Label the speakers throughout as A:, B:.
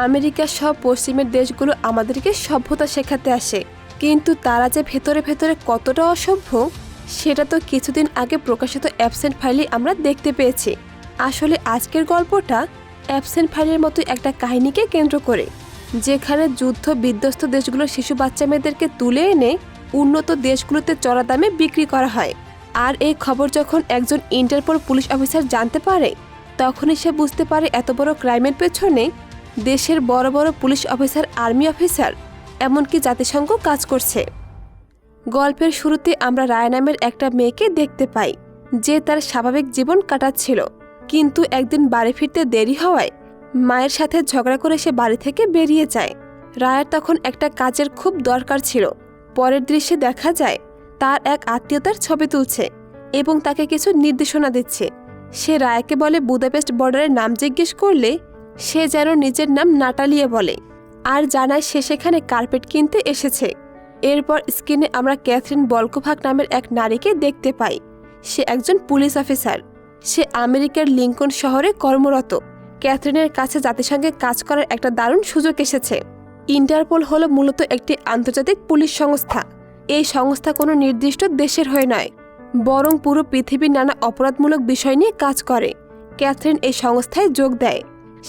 A: America সহ পশ্চিমের দেশগুলো আমাদেরকে সভ্যতা শেখাতে আসে, কিন্তু তারা যে ভেতরে ভেতরে কতটা অসভ্য সেটা তো কিছুদিন আগে প্রকাশিত অ্যাবসেন্ট ফাইলে আমরা দেখতে পেয়েছি। আসলে আজকের গল্পটা অ্যাবসেন্ট ফাইলের মতো একটা কাহিনীকে কেন্দ্র করে, যেখানে যুদ্ধ বিধ্বস্ত দেশগুলোর শিশু বাচ্চা মেয়েদেরকে তুলে এনে উন্নত দেশগুলোতে চড়া দামে বিক্রি করা হয়। আর এই খবর যখন একজন ইন্টারপোল পুলিশ অফিসার জানতে পারে, তখনই সে বুঝতে পারে এত বড় ক্রাইমের পেছনে দেশের বড় বড় পুলিশ অফিসার, আর্মি অফিসার, এমনকি জাতিসংঘ কাজ করছে। গল্পের শুরুতে আমরা রায়া নামের একটা মেয়েকে দেখতে পাই, যে তার স্বাভাবিক জীবন কাটাচ্ছিল, কিন্তু একদিন বাড়ি ফিরতে দেরি হওয়ায় মায়ের সাথে ঝগড়া করে সে বাড়ি থেকে বেরিয়ে যায়। রায়ার তখন একটা কাজের খুব দরকার ছিল। পরের দৃশ্যে দেখা যায় তার এক আত্মীয়তার ছবি তুলছে এবং তাকে কিছু নির্দেশনা দিচ্ছে। সে রায়াকে বলে বুদাপেস্ট বর্ডারের নাম জিজ্ঞেস করলে সে যেন নিজের নাম নাটালিয়া বলে, আর জানায় সে সেখানে কার্পেট কিনতে এসেছে। এরপর স্ক্রিনে আমরা ক্যাথরিন বলকোভাক নামের এক নারীকে দেখতে পাই। সে একজন পুলিশ অফিসার। সে আমেরিকার লিঙ্কন শহরে কর্মরত। ক্যাথরিনের কাছে জাতিসংঘে কাজ করার একটা দারুণ সুযোগ এসেছে। ইন্টারপোল হলো মূলত একটি আন্তর্জাতিক পুলিশ সংস্থা। এই সংস্থা কোনো নির্দিষ্ট দেশের হয়ে নয়, বরং পুরো পৃথিবীর নানা অপরাধমূলক বিষয় নিয়ে কাজ করে। ক্যাথরিন এই সংস্থায় যোগ দেয়।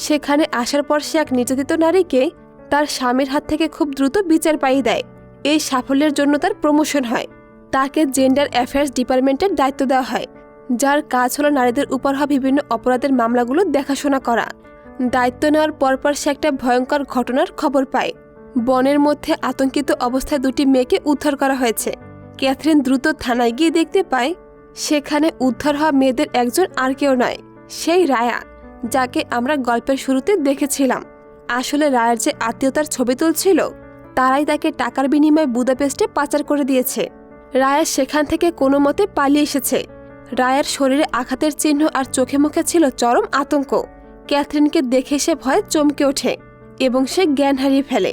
A: সেখানে আসার পর সে এক নির্যাতিত নারীকে তার স্বামীর হাত থেকে খুব দ্রুত বিচার পাইয়ে দেয়। এই সাফল্যের জন্য তার প্রমোশন হয়। তাকে জেন্ডার অ্যাফেয়ার্স ডিপার্টমেন্টের দায়িত্ব দেওয়া হয়, যার কাজ হলো নারীদের উপর হওয়া বিভিন্ন অপরাধের মামলাগুলো দেখাশোনা করা। দায়িত্ব নেওয়ার পরপর সে একটা ভয়ঙ্কর ঘটনার খবর পায়। বনের মধ্যে আতঙ্কিত অবস্থায় দুটি মেয়েকে উদ্ধার করা হয়েছে। ক্যাথরিন দ্রুত থানায় গিয়ে দেখতে পায় সেখানে উদ্ধার হওয়া মেয়েদের একজন আর কেউ নয়, সেই রায়া, যাকে আমরা গল্পের শুরুতে দেখেছিলাম। আসলে রায়ার যে আত্মীয়তার ছবি তুলছিল, তারাই তাকে টাকার বিনিময়ে বুদাপেস্টে পাচার করে দিয়েছে। রায়া সেখান থেকে কোনো মতে পালিয়ে এসেছে। রায়ার শরীরে আঘাতের চিহ্ন আর চোখে মুখে ছিল চরম আতঙ্ক। ক্যাথরিনকে দেখে সে ভয়ে চমকে ওঠে এবং সে জ্ঞান হারিয়ে ফেলে।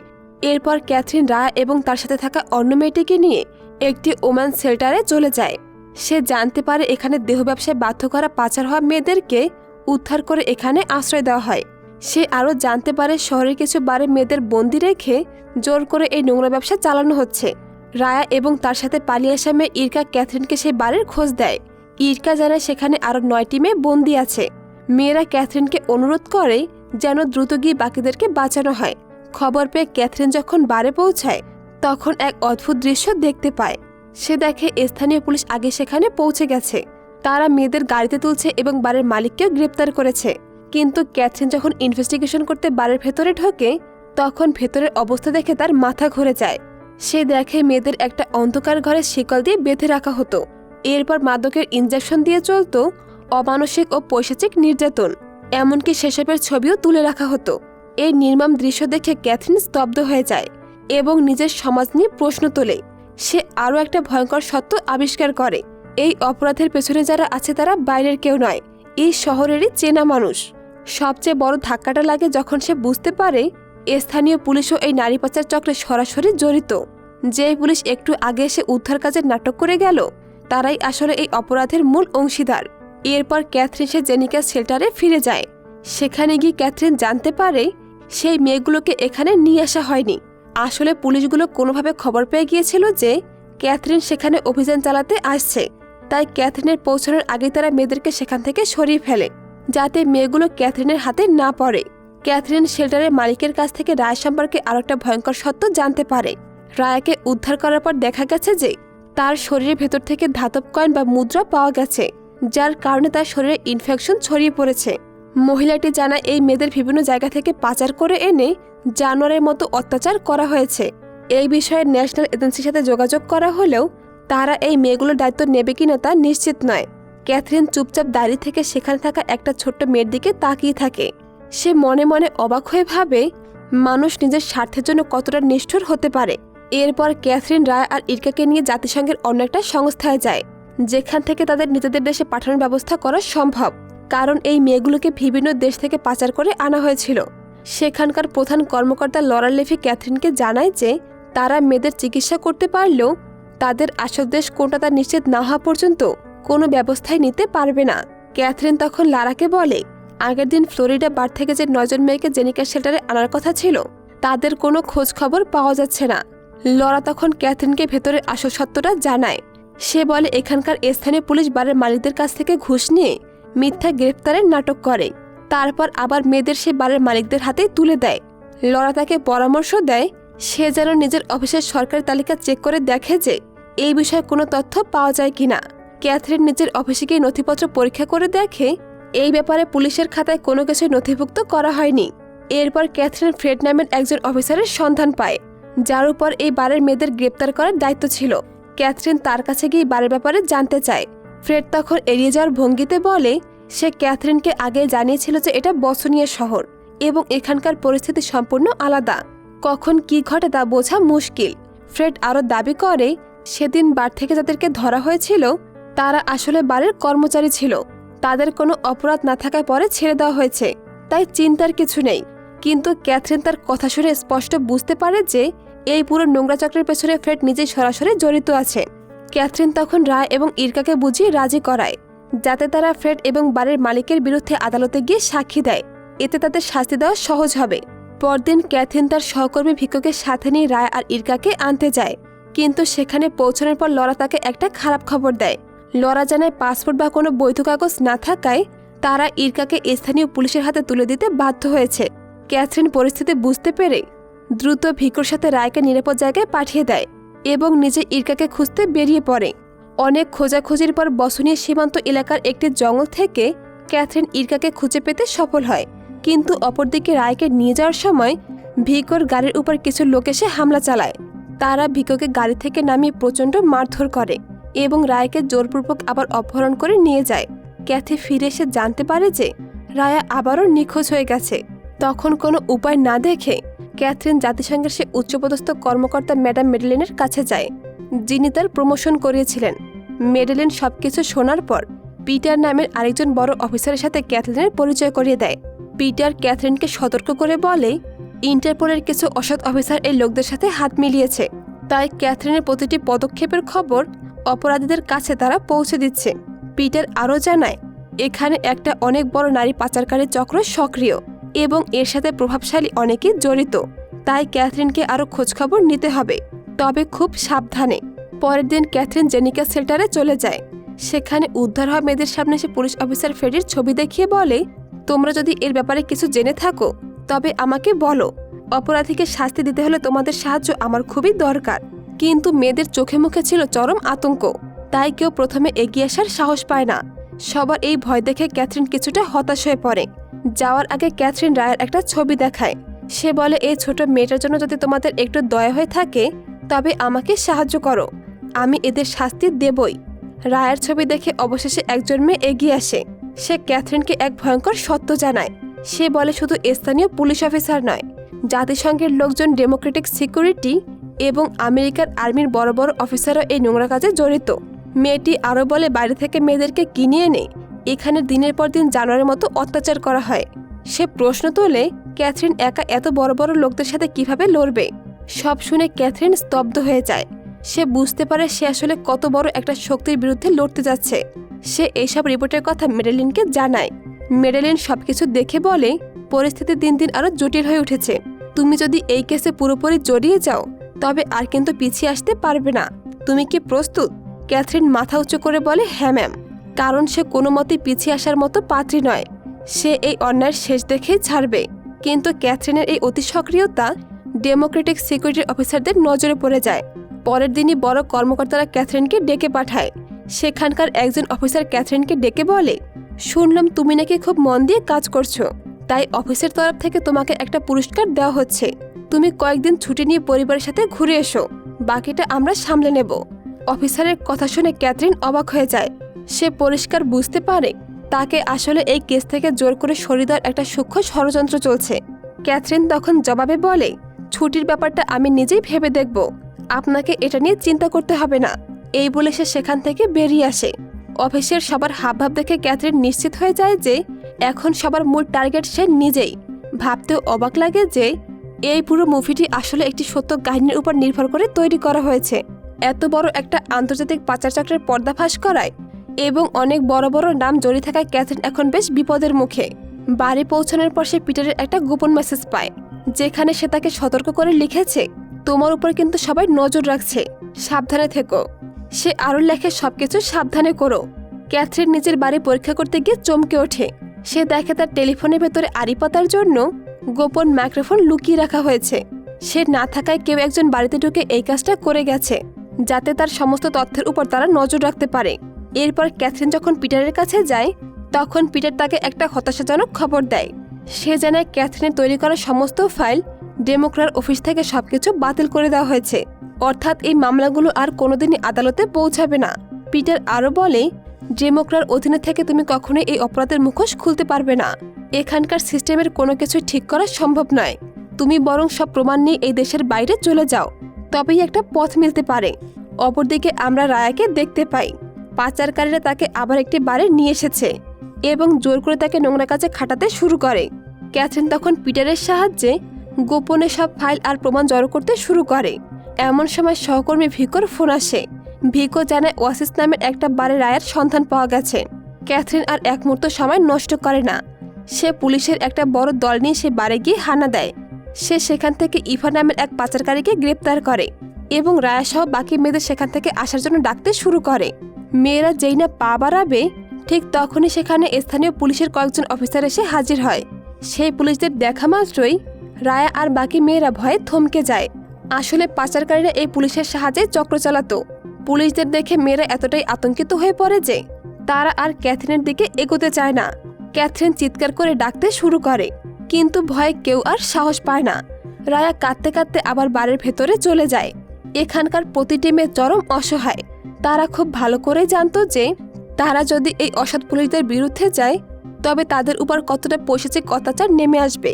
A: এরপর ক্যাথরিন রায়া এবং তার সাথে থাকা অন্য মেয়েটিকে নিয়ে একটি ওম্যান শেল্টারে চলে যায়। সে জানতে পারে এখানে দেহ ব্যবসায় বাধ্য করা পাচার হওয়া মেয়েদেরকে উদ্ধার করে এখানে আশ্রয় দেওয়া হয়। সে আরও জানতে পারে শহরের কিছু বারে মেয়েদের বন্দি রেখে জোর করে এই নোংরা ব্যবসা চালানো হচ্ছে। রায়া এবং তার সাথে পালিয়ে আসা মেয়ে ইরকা ক্যাথরিনকে সেই বারের খোঁজ দেয়। ইরকা জানায় সেখানে আরও 9টি মেয়ে বন্দি আছে। মেয়েরা ক্যাথরিনকে অনুরোধ করে যেন দ্রুত গিয়ে বাকিদেরকে বাঁচানো হয়। খবর পেয়ে ক্যাথরিন যখন বারে পৌঁছায়, তখন এক অদ্ভুত দৃশ্য দেখতে পায়। সে দেখে স্থানীয় পুলিশ আগে সেখানে পৌঁছে গেছে। তারা মেয়েদের গাড়িতে তুলছে এবং বারের মালিককেও গ্রেপ্তার করেছে। কিন্তু ক্যাথরিন যখন ইনভেস্টিগেশন করতে বারের ভেতরে ঢোকে, তখন ভেতরের অবস্থা দেখে তার মাথা ঘুরে যায়। সে দেখে মেয়েদের একটা অন্ধকার ঘরে শিকল দিয়ে বেঁধে রাখা হতো। এরপর মাদকের ইনজেকশন দিয়ে চলতো অমানসিক ও পৈশাচিক নির্যাতন, এমনকি সেসবের ছবিও তুলে রাখা হতো। এই নির্মম দৃশ্য দেখে ক্যাথরিন স্তব্ধ হয়ে যায় এবং নিজের সমাজ নিয়ে প্রশ্ন তোলে। সে আরও একটা ভয়ঙ্কর সত্য আবিষ্কার করে। এই অপরাধের পেছনে যারা আছে তারা বাইরের কেউ নয়, এই শহরেরই চেনা মানুষ। সবচেয়ে বড় ধাক্কাটা লাগে যখন সে বুঝতে পারে স্থানীয় পুলিশও এই নারী পাচার চক্রে সরাসরি জড়িত। যে পুলিশ একটু আগে এসে উদ্ধার কাজের নাটক করে গেল, তারাই আসলে এই অপরাধের মূল অংশীদার। এরপর ক্যাথরিন সে জেনিকা শেল্টারে ফিরে যায়। সেখানে গিয়ে ক্যাথরিন জানতে পারে সেই মেয়েগুলোকে এখানে নিয়ে আসা হয়নি। আসলে পুলিশগুলো কোনোভাবে খবর পেয়ে গিয়েছিল যে ক্যাথরিন সেখানে অভিযান চালাতে আসছে। তাই ক্যাথরিনের পৌঁছানোর আগে তারা মেয়েদেরকে সেখান থেকে সরিয়ে ফেলে, যাতে মেয়েগুলো ক্যাথরিনের হাতে না পড়ে। ক্যাথরিন শেল্টারের মালিকের কাছ থেকে রায় সম্পর্কে আরও একটা ভয়ঙ্কর সত্য জানতে পারে। রায়াকে উদ্ধার করার পর দেখা গেছে যে তার শরীরের ভেতর থেকে ধাতব কয়েন বা মুদ্রা পাওয়া গেছে, যার কারণে তার শরীরে ইনফেকশন ছড়িয়ে পড়েছে। মহিলাটি জানায় এই মেয়েদের বিভিন্ন জায়গা থেকে পাচার করে এনে জানোয়ারের মতো অত্যাচার করা হয়েছে। এই বিষয়ে ন্যাশনাল এজেন্সির সাথে যোগাযোগ করা হলেও তারা এই মেয়েগুলোর দায়িত্ব নেবে কিনা তা নিশ্চিত নয়। ক্যাথরিন চুপচাপ দাঁড়িয়ে থেকে সেখানে থাকা একটা ছোট্ট মেয়ের দিকে তাকিয়ে থাকে। সে মনে মনে অবাক হয়ে ভাবে মানুষ নিজের স্বার্থের জন্য কতটা নিষ্ঠুর হতে পারে। এরপর ক্যাথরিন রায় আর ইরকাকে নিয়ে জাতিসংঘের অন্য একটা সংস্থায় যায়, যেখান থেকে তাদের নিজেদের দেশে পাঠানোর ব্যবস্থা করা সম্ভব, কারণ এই মেয়েগুলোকে বিভিন্ন দেশ থেকে পাচার করে আনা হয়েছিল। সেখানকার প্রধান কর্মকর্তা লরা লেভি ক্যাথরিনকে জানায় যে তারা মেয়েদের চিকিৎসা করতে পারলেও তাদের আসল দেশ কোনটা তা নিশ্চিত না হওয়া পর্যন্ত কোনো ব্যবস্থাই নিতে পারবে না। ক্যাথরিন তখন লারাকে বলে আগের দিন ফ্লোরিডা বার থেকে যে 9 জন মেয়েকে জেনিকা শেল্টারে আনার কথা ছিল তাদের কোনো খোঁজ খবর পাওয়া যাচ্ছে না। লরা তখন ক্যাথরিনকে ভেতরের আসল সত্যটা জানায়। সে বলে এখানকার স্থানীয় পুলিশ বারের মালিকদের কাছ থেকে ঘুষ নিয়ে মিথ্যা গ্রেফতারের নাটক করে, তারপর আবার মেয়েদের সে বারের মালিকদের হাতে তুলে দেয়। লরা তাকে পরামর্শ দেয় সে যেন নিজের অফিসের সরকারি তালিকা চেক করে দেখে যে এই বিষয়ে কোনো তথ্য পাওয়া যায় কিনা। ক্যাথরিন নিজের অফিসে গিয়ে নথিপত্র পরীক্ষা করে দেখে এই ব্যাপারে পুলিশের খাতায় কোনো কিছু নথিভুক্ত করা হয়নি। এরপর ক্যাথরিন ফ্রেড নামের একজন অফিসারের সন্ধান পায় যার উপর এই বারের মেয়েদের গ্রেপ্তার করার দায়িত্ব ছিল। ক্যাথরিন তার কাছে গিয়ে বারের ব্যাপারে জানতে চায়। ফ্রেড তখন এড়িয়ে যাওয়ার ভঙ্গিতে বলে সে ক্যাথরিনকে আগে জানিয়েছিল যে এটা বসনিয়া শহর এবং এখানকার পরিস্থিতি সম্পূর্ণ আলাদা, কখন কি ঘটে তা বোঝা মুশকিল। ফ্রেড আরও দাবি করে সেদিন বার থেকে যাদেরকে ধরা হয়েছিল তারা আসলে বারের কর্মচারী ছিল, তাদের কোনো অপরাধ না থাকায় পরে ছেড়ে দেওয়া হয়েছে, তাই চিন্তার কিছু নেই। কিন্তু ক্যাথরিন তার কথা শুনে স্পষ্ট বুঝতে পারে যে এই পুরো নোংরা চক্রের পেছনে ফ্রেড নিজেই সরাসরি জড়িত আছে। ক্যাথরিন তখন রায় এবং ইরকাকে বুঝিয়ে রাজি করায় যাতে তারা ফ্রেড এবং বারের মালিকের বিরুদ্ধে আদালতে গিয়ে সাক্ষী দেয়, এতে তাদের শাস্তি দেওয়া সহজ হবে। পরদিন ক্যাথরিন তার সহকর্মী ভিক্ষুকে সাথে নিয়ে রায় আর ইরকাকে আনতে যায়, কিন্তু সেখানে পৌঁছানোর পর লরা তাকে একটা খারাপ খবর দেয়। লরা জানায় পাসপোর্ট বা কোনো বৈধ কাগজ না থাকায় তারা ইরকাকে স্থানীয় পুলিশের হাতে তুলে দিতে বাধ্য হয়েছে। ক্যাথরিন পরিস্থিতি বুঝতে পেরে দ্রুত ভিক্ষুর সাথে রায়কে নিরাপদ জায়গায় পাঠিয়ে দেয় এবং নিজে ইরকাকে খুঁজতে বেরিয়ে পড়ে। অনেক খোঁজাখুঁজির পর বসনিয়া সীমান্ত এলাকার একটি জঙ্গল থেকে ক্যাথরিন ইরকাকে খুঁজে পেতে সফল হয়, কিন্তু অপরদিকে রায়কে নিয়ে যাওয়ার সময় ভিকোর গাড়ির উপর কিছু লোক এসে হামলা চালায়। তারা ভিকোকে গাড়ি থেকে নামিয়ে প্রচণ্ড মারধর করে এবং রায়কে জোরপূর্বক আবার অপহরণ করে নিয়ে যায়। ক্যাথি ফিরে এসে জানতে পারে যে রায়া আবারও নিখোঁজ হয়ে গেছে। তখন কোনো উপায় না দেখে ক্যাথরিন জাতিসংঘের সে উচ্চপদস্থ কর্মকর্তা ম্যাডাম মেডেলিনের কাছে যায় যিনি তার প্রমোশন করিয়েছিলেন। মেডেলিন সবকিছু শোনার পর পিটার নামের আরেকজন বড় অফিসারের সাথে ক্যাথরিনের পরিচয় করিয়ে দেয়। পিটার ক্যাথরিনকে সতর্ক করে বলে ইন্টারপোলের কিছু অসৎ অফিসার এই লোকদের সাথে হাত মিলিয়েছে, তাই ক্যাথরিনের প্রতিটি পদক্ষেপের খবর অপরাধীদের কাছে তারা পৌঁছে দিচ্ছে। পিটার আরও জানায় এখানে একটা অনেক বড় নারী পাচারকারী চক্র সক্রিয় এবং এর সাথে প্রভাবশালী অনেকেই জড়িত, তাই ক্যাথরিনকে আরও খোঁজখবর নিতে হবে, তবে খুব সাবধানে। পরের দিন ক্যাথরিন জেনিকা শেল্টারে চলে যায়। সেখানে উদ্ধার হওয়া মেয়েদের সামনে সে পুলিশ অফিসার ফ্রেডির ছবি দেখিয়ে বলে তোমরা যদি এর ব্যাপারে কিছু জেনে থাকো তবে আমাকে বলো, অপরাধীকে শাস্তি দিতে হলে তোমাদের সাহায্য আমার খুবই দরকার। কিন্তু মেয়েদের চোখে মুখে ছিল চরম আতঙ্ক, তাই কেউ প্রথমে এগিয়ে আসার সাহস পায় না। সবার এই ভয় দেখে ক্যাথরিন কিছুটা হতাশ হয়ে পড়ে। যাওয়ার আগে ক্যাথরিন রায়ের একটা ছবি দেখায়। সে বলে এই ছোট মেয়েটার জন্য যদি তোমাদের একটু দয়া হয়ে থাকে তবে আমাকে সাহায্য করো, আমি এদের শাস্তি দেবই। রায়ের ছবি দেখে অবশেষে একজন মেয়ে এগিয়ে আসে। সে ক্যাথরিনকে এক ভয়ঙ্কর সত্য জানায়। সে বলে শুধু স্থানীয় পুলিশ অফিসার নয়, জাতিসংঘের লোকজন, ডেমোক্রেটিক সিকিউরিটি এবং আমেরিকার আর্মির বড় বড় অফিসারও এই নোংরা কাজে জড়িত। মেয়েটি আরও বলে বাইরে থেকে মেয়েদেরকে কিনে এনে এখানে দিনের পর দিন জানোয়ারের মতো অত্যাচার করা হয়। সে প্রশ্ন তোলে ক্যাথরিন একা এত বড় বড় লোকদের সাথে কিভাবে লড়বে। সব শুনে ক্যাথরিন স্তব্ধ হয়ে যায়। সে বুঝতে পারে সে আসলে কত বড় একটা শক্তির বিরুদ্ধে লড়তে যাচ্ছে। সে এইসব রিপোর্টের কথা মেডেলিনকে জানায়। মেডেলিন সবকিছু দেখে বলে পরিস্থিতি দিন দিন আরো জটিল হয়ে উঠেছে, তুমি যদি এই কেসে পুরোপুরি জড়িয়ে যাও তবে আর কিন্তু পিছিয়ে আসতে পারবে না। তুমি কি প্রস্তুত? ক্যাথরিন মাথা উঁচু করে বলে হ্যাঁ ম্যাম, কারণ সে কোনো মতেই পিছিয়ে আসার মতো পাত্রী নয়। সে এই অন্যায়ের শেষ দেখেই ছাড়বে। কিন্তু ক্যাথরিনের এই অতি সক্রিয়তা ডেমোক্রেটিক সিকিউরিটি অফিসারদের নজরে পড়ে যায়। পরের দিনই বড় কর্মকর্তারা ক্যাথরিনকে ডেকে পাঠায়। সেখানকার একজন অফিসার ক্যাথরিনকে ডেকে বলে শুনলাম তুমি নাকি খুব মন দিয়ে কাজ করছো, তাই অফিসের তরফ থেকে তোমাকে একটা পুরস্কার দেওয়া হচ্ছে। তুমি কয়েকদিন ছুটি নিয়ে পরিবারের সাথে ঘুরে এসো, বাকিটা আমরা সামলে নেব। অফিসারের কথা শুনে ক্যাথরিন অবাক হয়ে যায়। সে পরিষ্কার বুঝতে পারে তাকে আসলে এই কেস থেকে জোর করে সরিয়ে দেওয়ার একটা সূক্ষ্ম ষড়যন্ত্র চলছে। ক্যাথরিন তখন জবাবে বলে ছুটির ব্যাপারটা আমি নিজেই ভেবে দেখব, আপনাকে এটা নিয়ে চিন্তা করতে হবে না। এই বলে সে সেখান থেকে বেরিয়ে আসে। অফিসের সবার হাবভাব দেখে ক্যাথরিন নিশ্চিত হয়ে যায় যে এখন সবার মূল টার্গেট সে নিজেই। ভাবতেও অবাক লাগে যে এই পুরো মুভিটি আসলে একটি সত্য কাহিনীর উপর নির্ভর করে তৈরি করা হয়েছে। এত বড় একটা আন্তর্জাতিক পাচার চক্রের পর্দাফাশ করায় এবং অনেক বড় বড় নাম জড়িয়ে থাকায় ক্যাথরিন এখন বেশ বিপদের মুখে। বাড়ি পৌঁছানোর পর সে পিটারের একটা গোপন মেসেজ পায়, যেখানে সে তাকে সতর্ক করে লিখেছে, তোমার উপর কিন্তু সবাই নজর রাখছে, সাবধানে থেকো। সে আরও লেখে, সবকিছু সাবধানে করো। ক্যাথরিন নিজের বাড়ি পরীক্ষা করতে গিয়ে চমকে ওঠে। সে দেখে তার টেলিফোনের ভেতরে আড়ি পাতার জন্য গোপন মাইক্রোফোন লুকিয়ে রাখা হয়েছে। সে না থাকায় কেউ একজন বাড়িতে ঢুকে এই কাজটা করে গেছে, যাতে তার সমস্ত তথ্যের উপর তারা নজর রাখতে পারে। এরপর ক্যাথরিন যখন পিটারের কাছে যায়, তখন পিটার তাকে একটা হতাশাজনক খবর দেয়। সে জানায় ক্যাথরিনের তৈরি করা সমস্ত ফাইল ডেমোক্রার অফিস থেকে সবকিছু বাতিল করে দেওয়া হয়েছে, অর্থাৎ এই মামলাগুলো আর কোনোদিনই আদালতে পৌঁছাবে না। পিটার আরও বলে, ডেমোক্রার অধীনে থেকে তুমি কখনোই এই অপরাধের মুখোশ খুলতে পারবে না। এখানকার সিস্টেমের কোনো কিছু ঠিক করা সম্ভব নয়। তুমি বরং সব প্রমাণ নিয়ে এই দেশের বাইরে চলে যাও, তবেই একটা পথ মিলতে পারে। অপরদিকে আমরা রায়াকে দেখতে পাই। পাচারকারীরা তাকে আবার একটি বারে নিয়ে এসেছে এবং জোর করে তাকে নোংরা কাজে খাটাতে শুরু করে। ক্যাথরিন তখন পিটারের সাহায্যে গোপনে সব ফাইল আর প্রমাণ জড়ো করতে শুরু করে। এমন সময় সহকর্মী ভিকোর ফোন আসে। ভিকো জানায় ওয়াসিস নামের একটা বারে রায়ের সন্ধান পাওয়া গেছে। ক্যাথরিন আর এক মুহূর্ত সময় নষ্ট করে না। সে পুলিশের একটা বড় দল নিয়ে সে বারে গিয়ে হানা দেয়। সে সেখান থেকে ইভা নামের এক পাচারকারীকে গ্রেপ্তার করে এবং রায়া সহ বাকি মেয়েদের সেখান থেকে আসার জন্য ডাকতে শুরু করে। মেয়েরা যেই না পা বাড়াবে, ঠিক তখনই সেখানে স্থানীয় পুলিশের কয়েকজন অফিসার এসে হাজির হয়। সেই পুলিশদের দেখা মাত্রই রায়া আর বাকি মেয়েরা ভয়ে থমকে যায়। আসলে পাচারকারীরা এই পুলিশের সাহায্যে চক্র চালাতো। পুলিশদের দেখে মেয়েরা এতটাই আতঙ্কিত হয়ে পড়ে যে তারা আর ক্যাথরিনের দিকে এগোতে চায় না। ক্যাথরিন চিৎকার করে ডাকতে শুরু করে, কিন্তু ভয়ে কেউ আর সাহস পায় না। রায়া কাঁদতে কাঁদতে আবার বাড়ির ভেতরে চলে যায়। এখানকার প্রতিটি মেয়ে চরম অসহায়। তারা খুব ভালো করে জানতো যে তারা যদি এই অসৎ পুলিশদের বিরুদ্ধে যায়, তবে তাদের উপর কতটা পৈশাচিক অত্যাচার নেমে আসবে।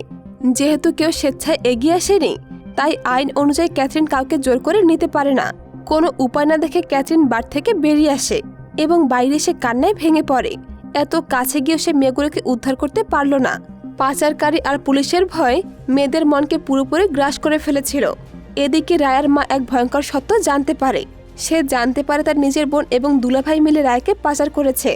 A: যেহেতু কেউ স্বেচ্ছায় এগিয়ে আসেনি, তাই আইন অনুযায়ী ক্যাথরিন কাউকে জোর করে নিতে পারে না। কোনো উপায় না দেখে ক্যাথরিন বাড়ি থেকে বেরিয়ে আসে এবং বাইরে এসে কান্নায় ভেঙে পড়ে। এত কাছে গিয়েও সে মেয়েগুলোকে উদ্ধার করতে পারল না। পাচারকারী আর পুলিশের ভয় মেয়েদের মনকে পুরোপুরি গ্রাস করে ফেলেছিল। এদিকে রায়ার মা এক ভয়ঙ্কর সত্য জানতে পারে। সে জানতে পারে তার নিজের বোন এবং দুলাভাই মিলে রায়কে পাচার করেছে।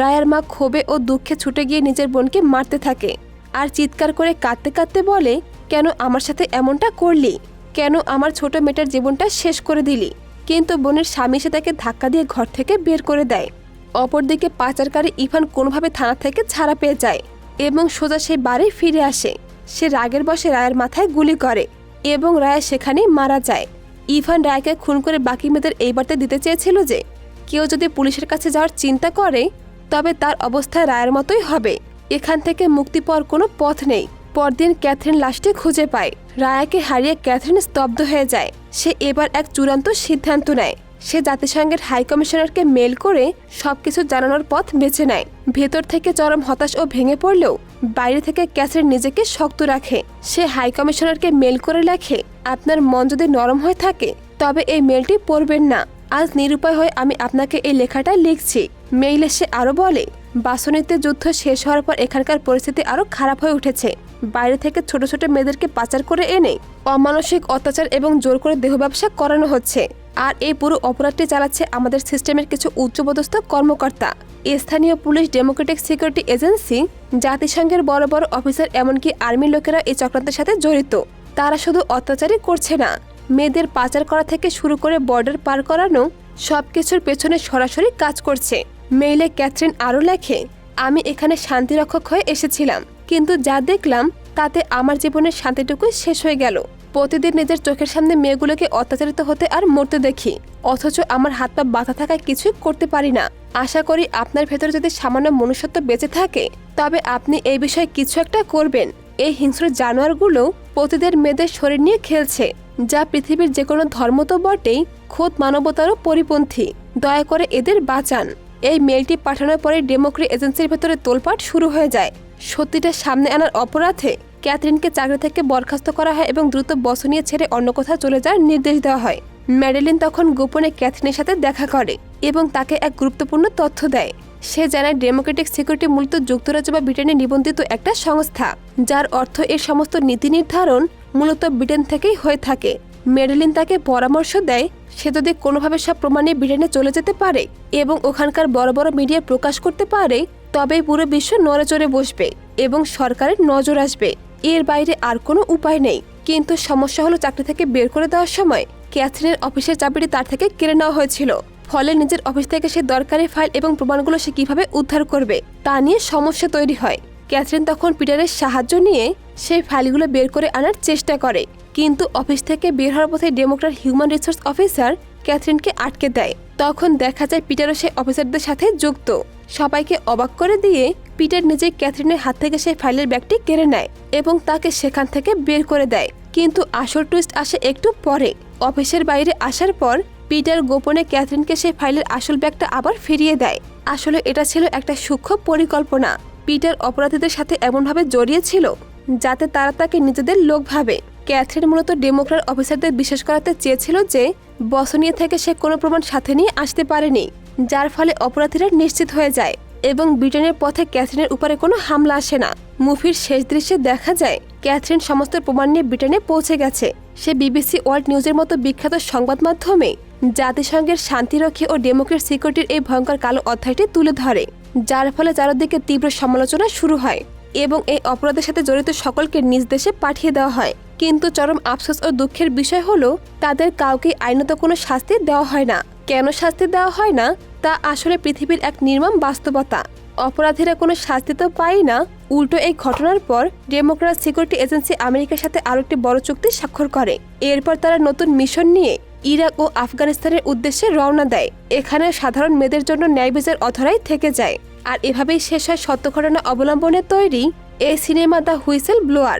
A: রায়ার মা ক্ষোভে ও দুঃখে ছুটে গিয়ে নিজের বোনকে মারতে থাকে আর চিৎকার করে কাঁদতে কাঁদতে বলে, কেন আমার সাথে এমনটা করলি? কেন আমার ছোট মেয়েটার জীবনটা শেষ করে দিলি? কিন্তু বোনের স্বামী সে তাকে ধাক্কা দিয়ে ঘর থেকে বের করে দেয়। অপরদিকে পাচারকারী ইভান কোনোভাবে থানা থেকে ছাড়া পেয়ে যায় এবং সোজা সেই বাড়ি ফিরে আসে। সে রাগের বশে রায়ের মাথায় গুলি করে এবং রায়া সেখানেই মারা যায়। ইভান রায়কে খুন করে বাকি মেয়েদের এই বার্তা দিতে চেয়েছিল যে কেউ যদি পুলিশের কাছে যাওয়ার চিন্তা করে, তবে তার অবস্থা রায়ের মতোই হবে। এখান থেকে মুক্তি পাওয়ার কোনো পথ নেই। পরদিন ক্যাথরিন লাশটি খুঁজে পায়। রায়াকে হারিয়ে ক্যাথরিন স্তব্ধ হয়ে যায়। সে এবার এক চূড়ান্ত সিদ্ধান্ত নেয়। সে জাতিসংঘের হাই কমিশনারকে মেল করে সবকিছু জানানোর পথ বেছে নেয়। ভেতর থেকে চরম হতাশ ও ভেঙে পড়লেও বাইরে থেকে ক্যাথরিন নিজেকে শক্ত রাখে। সে হাই কমিশনারকে মেল করে লেখে, আপনার মন যদি নরম হয়ে থাকে তবে এই মেলটি পড়বেন না। আজ নিরুপায় হয়ে আমি আপনাকে এই লেখাটা লিখছি। মেইলে সে আরও বলে, বাসনীতে যুদ্ধ শেষ হওয়ার পর এখানকার পরিস্থিতি আরও খারাপ হয়ে উঠেছে। বাইরে থেকে ছোট ছোট মেয়েদেরকে পাচার করে এনে অমানসিক অত্যাচার এবং জোর করে দেহ ব্যবসা করানো হচ্ছে। আর এই পুরো অপরাধটি চালাচ্ছে আমাদের সিস্টেমের কিছু উচ্চপদস্থ কর্মকর্তা, স্থানীয় পুলিশ, ডেমোক্রেটিক সিকিউরিটি এজেন্সি, জাতিসংঘের বড় বড় অফিসার, এমনকি আর্মির লোকেরা এই চক্রান্তের সাথে জড়িত। তারা শুধু অত্যাচারই করছে না, মেয়েদের পাচার করা থেকে শুরু করে বর্ডার পার করানো সবকিছুর পেছনে সরাসরি কাজ করছে। মেইলে ক্যাথরিন আরও লেখে, আমি এখানে শান্তিরক্ষক হয়ে এসেছিলাম, কিন্তু যা দেখলাম তাতে আমার জীবনের শান্তিটুকুই শেষ হয়ে গেল। প্রতিদিন নিজের চোখের সামনে মেয়েগুলোকে অত্যাচারিত হতে আর মরতে দেখি, অথচ আমার হাত পা বাঁধা থাকায় কিছুই করতে পারি না। আশা করি আপনার ভেতরে যদি সামান্য মনুষ্যত্ব বেঁচে থাকে, তবে আপনি এই বিষয়ে কিছু একটা করবেন। এই হিংস্র জানোয়ারগুলো প্রতিদিন মেয়েদের শরীর নিয়ে খেলছে, যা পৃথিবীর যে কোনো ধর্ম তো বটেই, খোদ মানবতারও পরিপন্থী। দয়া করে এদের বাঁচান। এই মেলটি পাঠানোর পরে ডেমোক্রেটিক এজেন্সির ভেতরে তোলপাট শুরু হয়ে যায়। সত্যিটা সামনে আনার অপরাধে ক্যাথরিনকে চাকরি থেকে বরখাস্ত করা হয় এবং দ্রুত বসনিয়া ছেড়ে অন্য কোথাও চলে যাওয়ার নির্দেশ দেওয়া হয়। ম্যাডেলিন তখন গোপনে ক্যাথরিনের সাথে দেখা করে এবং তাকে এক গুরুত্বপূর্ণ তথ্য দেয়। সে জানায় ডেমোক্রেটিক সিকিউরিটি মূলত যুক্তরাজ্য বা ব্রিটেনে নিবন্ধিত একটা সংস্থা, যার অর্থ এর সমস্ত নীতি নির্ধারণ মূলত ব্রিটেন থেকেই হয়ে থাকে। ম্যাডেলিন তাকে পরামর্শ দেয় সে যদি কোনোভাবে সব প্রমাণে ব্রিটেনে চলে যেতে পারে এবং ওখানকার বড় বড় মিডিয়ায় প্রকাশ করতে পারে, তবেই পুরো বিশ্ব নড়েচড়ে বসবে এবং সরকারের নজর আসবে। এর বাইরে আর কোনো উপায় নেই। কিন্তু সমস্যা হলো চাকরি থেকে বের করে দেওয়ার সময় ক্যাথরিনের অফিসের চাবিটি তার থেকে কেড়ে নেওয়া হয়েছিল। ফলে নিজের অফিস থেকে সে দরকারি ফাইল এবং প্রমাণগুলো সে কিভাবে উদ্ধার করবে তা নিয়ে সমস্যা তৈরি হয়। ক্যাথরিন তখন পিটারের সাহায্য নিয়ে সেই ফাইলগুলো বের করে আনার চেষ্টা করে, কিন্তু অফিস থেকে বের হওয়ার পথে ডেমোক্র্যাট হিউম্যান রিসোর্স অফিসার ক্যাথরিনকে আটকে দেয়। তখন দেখা যায় পিটারও সেই অফিসারদের সাথে যুক্ত। সবাইকে অবাক করে দিয়ে পিটার নিজে ক্যাথরিনের হাত থেকে সেই ফাইলের ব্যাগটি কেড়ে নেয় এবং তাকে সেখান থেকে বের করে দেয়। কিন্তু আসল টুইস্ট আসে একটু পরে। অফিসের বাইরে আসার পর পিটার গোপনে ক্যাথরিনকে সেই ফাইলের আসল ব্যাগটা আবার ফিরিয়ে দেয়। আসলে এটা ছিল একটা সূক্ষ্ম পরিকল্পনা। পিটার অপরাধীদের সাথে এমনভাবে জড়িয়েছিল যাতে তারা তাকে নিজেদের লোক ভাবে। ক্যাথরিন মূলত ডেমোক্র্যাট অফিসারদের বিশ্বাস করাতে চেয়েছিল যে বসনিয়া থেকে সে কোনো প্রমাণ সাথে নিয়ে আসতে পারেনি, যার ফলে অপরাধীরা নিশ্চিত হয়ে যায় এবং ব্রিটেনের পথে ক্যাথরিনের উপরে কোনো হামলা আসে না। মুভির শেষ দৃশ্যে দেখা যায় ক্যাথরিন সমস্ত প্রমাণ নিয়ে ব্রিটেনে পৌঁছে গেছে। সে বিবিসি ওয়ার্ল্ড নিউজের মতো বিখ্যাত সংবাদ মাধ্যমে জাতিসংঘের শান্তিরক্ষী ও ডেমোক্রেট সিকিউরিটির এই ভয়ঙ্কর কালো অধ্যায়টি তুলে ধরে, যার ফলে চারদিকে তীব্র সমালোচনা শুরু হয় এবং এই অপরাধের সাথে জড়িত সকলকে নিজ দেশে পাঠিয়ে দেওয়া হয়। কিন্তু চরম আফসোস ও দুঃখের বিষয় হলো তাদের কাউকে আইনত কোনো শাস্তি দেওয়া হয় না। কেন শাস্তি দেওয়া হয় না তা আসলে পৃথিবীর এক নির্মম বাস্তবতা। অপরাধীরা কোনো শাস্তি তো পায় না, উল্টো এই ঘটনার পর ডেমোক্র্যাট সিকিউরিটি এজেন্সি আমেরিকার সাথে আরও একটি বড় চুক্তি স্বাক্ষর করে। এরপর তারা নতুন মিশন নিয়ে ইরাক ও আফগানিস্তানের উদ্দেশ্যে রওনা দেয়। এখানে সাধারণ মেয়েদের জন্য ন্যায় বিচার অধরাই থেকে যায়। আর এভাবেই শেষ হয় সত্য ঘটনা অবলম্বনে তৈরি এই সিনেমা দ্য হুইসেল ব্লোয়ার।